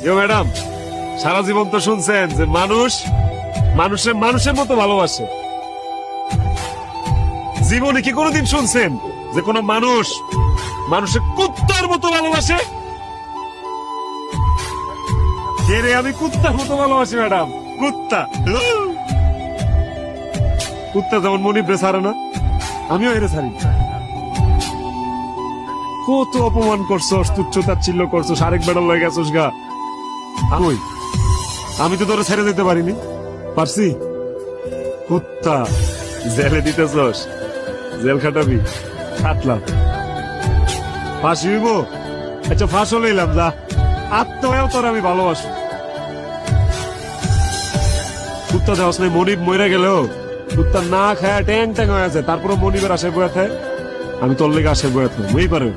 Madam, সারা জীবন তো শুনছেন যে মানুষ মানুষের মতো ভালোবাসে। জীবনে কি কোনোদিন শুনছেন যে কোনো মানুষের কুত্তার মতো ভালোবাসে? রে আমি কুত্তার মতো ভালোবাসি ম্যাডাম, কুত্তা যেমন মনিবরে ছাড়ে না, আমিও এরে ছাড়ি। কত অপমান করছস, তুচ্ছতাচ্ছিল্য করছস, আরেক বেড়াল হয়ে গেছস গা। আমি তো তোরে ছেড়ে দিতে পারিনি, পারছি? কুত্তা জেলে দিতেছস, জেল খাটাবি, খাটলাম। ফাঁসি হইব? আচ্ছা ফাঁসও লইলাম, যা। আত্মহ্যাও তোর আমি ভালোবাসি। কুত্তা দেওয়াস নাই, মনিব মরে গেলেও কুত্তা না খায় ট্যাং ট্যাং হয়ে আছে, তারপরে মনিবের আশায় বয়ে থাকে। আমি তোর লেগে আশায় বয়ে থাকি, বুঝি পারে।